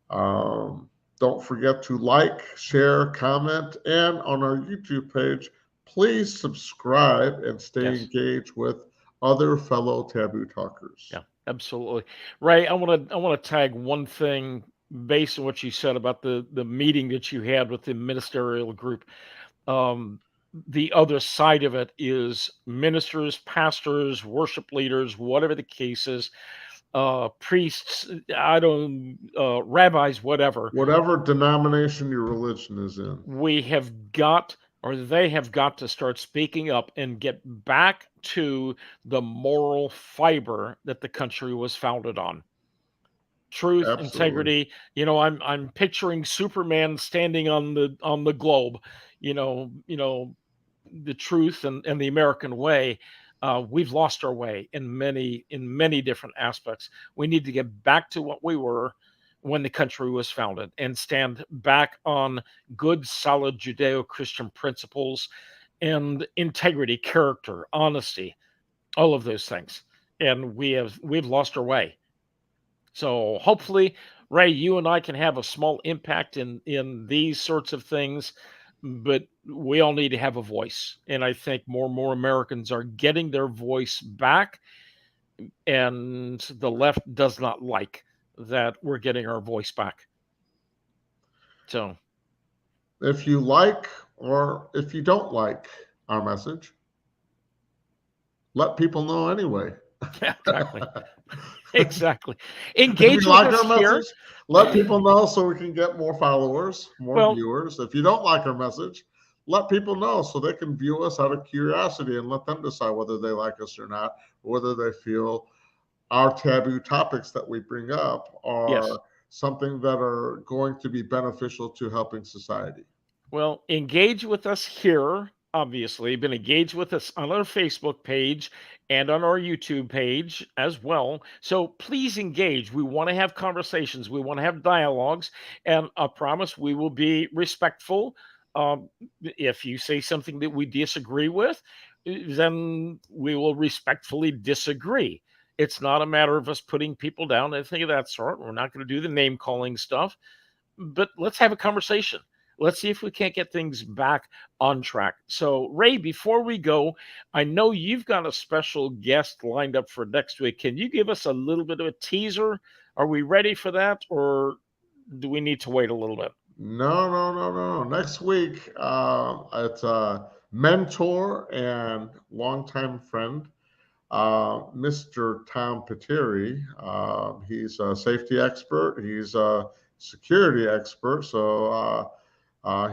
Speaker 1: Don't forget to like, share, comment, and on our YouTube page, please subscribe and stay engaged with other fellow taboo talkers.
Speaker 2: Yeah, absolutely. Ray, I want to tag one thing based on what you said about the meeting that you had with the ministerial group. The other side of it is ministers, pastors, worship leaders, whatever the case is, priests, rabbis, whatever
Speaker 1: denomination your religion is in.
Speaker 2: We have got, or they have got to start speaking up and get back to the moral fiber that the country was founded on. Truth, integrity. I'm picturing Superman standing on the globe, the truth and the American way. We've lost our way in many different aspects. We need to get back to what we were when the country was founded and stand back on good, solid Judeo-Christian principles and integrity, character, honesty, all of those things. And we've lost our way. So hopefully, Ray, you and I can have a small impact in these sorts of things, but we all need to have a voice. And I think more and more Americans are getting their voice back, and the left does not like that we're getting our voice back. So
Speaker 1: if you like or if you don't like our message, let people know anyway.
Speaker 2: Yeah, exactly. Engage with us here.
Speaker 1: Message, let people know so we can get more followers, more viewers. If you don't like our message, let people know so they can view us out of curiosity and let them decide whether they like us or not, or whether they feel our taboo topics that we bring up are something that are going to be beneficial to helping society.
Speaker 2: Well, engage with us here, obviously, but engage with us on our Facebook page and on our YouTube page as well. So please engage. We want to have conversations. We want to have dialogues. And I promise we will be respectful. If you say something that we disagree with, then we will respectfully disagree. It's not a matter of us putting people down, anything of that sort. We're not going to do the name calling stuff, but let's have a conversation. let's see if we can't get things back on track. So, Ray, before we go, I know you've got a special guest lined up for next week. Can you give us a little bit of a teaser? Are we ready for that, or do we need to wait a little bit?
Speaker 1: No. Next week, it's a mentor and longtime friend, Mr. Tom Pateri. He's a safety expert. He's a security expert. So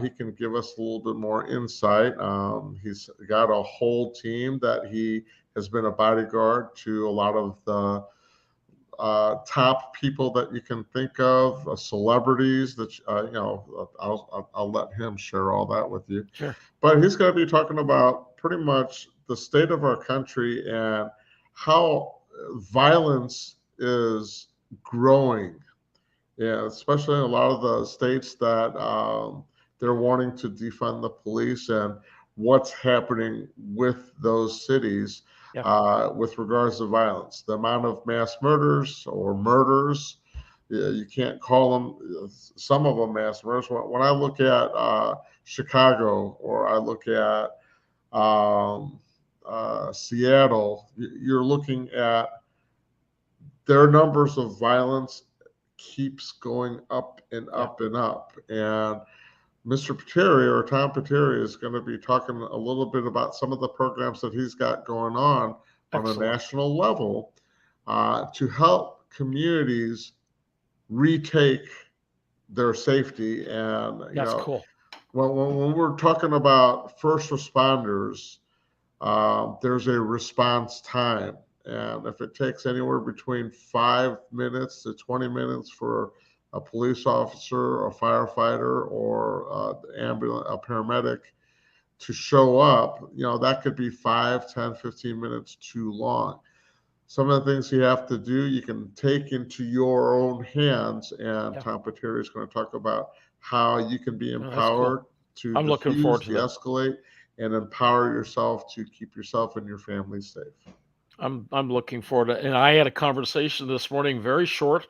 Speaker 1: he can give us a little bit more insight. He's got a whole team that he has been a bodyguard to a lot of the top people that you can think of, celebrities that I'll let him share all that with you.
Speaker 2: Sure.
Speaker 1: But he's going to be talking about pretty much the state of our country and how violence is growing. Yeah, especially in a lot of the states that they're wanting to defund the police and what's happening with those cities.
Speaker 2: Yeah.
Speaker 1: With regards to violence, the amount of mass murders or murders, you can't call them, some of them mass murders. When I look at Chicago or I look at Seattle, you're looking at their numbers of violence keeps going up and up and up. And Mr. Pateri, or Tom Pateri, is going to be talking a little bit about some of the programs that he's got going on
Speaker 2: Excellent.
Speaker 1: a national level to help communities retake their safety. And
Speaker 2: That's cool.
Speaker 1: When we're talking about first responders, there's a response time. And if it takes anywhere between 5 minutes to 20 minutes for a police officer, a firefighter, or a paramedic to show up, that could be 5, 10, 15 minutes too long. Some of the things you have to do, you can take into your own hands. And Tom Pateri is going to talk about how you can be empowered to
Speaker 2: I'm looking forward to
Speaker 1: de-escalate, and empower yourself to keep yourself and your family safe.
Speaker 2: I'm looking forward to it. And I had a conversation this morning, very short,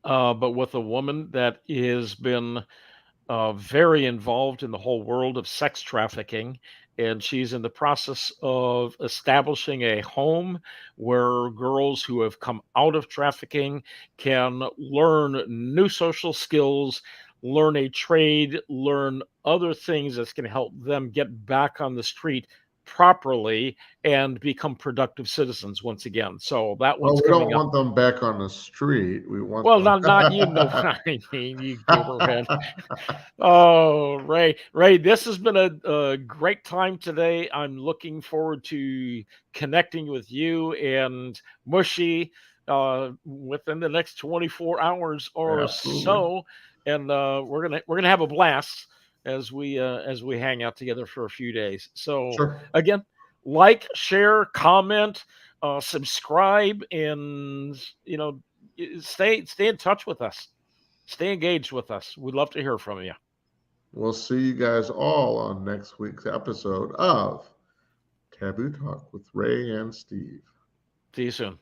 Speaker 2: but with a woman that has been very involved in the whole world of sex trafficking. And she's in the process of establishing a home where girls who have come out of trafficking can learn new social skills, learn a trade, learn other things that's going to help them get back on the street properly and become productive citizens once again. So that one's
Speaker 1: we don't
Speaker 2: coming up.
Speaker 1: want them back on the street. We want
Speaker 2: Well,
Speaker 1: them.
Speaker 2: not you know what I mean, you gooberhead. Oh, Ray, this has been a great time today. I'm looking forward to connecting with you and Mushy within the next 24 hours or
Speaker 1: Absolutely.
Speaker 2: so, and we're gonna have a blast as we hang out together for a few days. So
Speaker 1: Sure.
Speaker 2: again, like, share, comment, subscribe, and stay in touch with us. Stay engaged with us. We'd love to hear from you.
Speaker 1: We'll see you guys all on next week's episode of Taboo Talk with Ray and Steve.
Speaker 2: See you soon.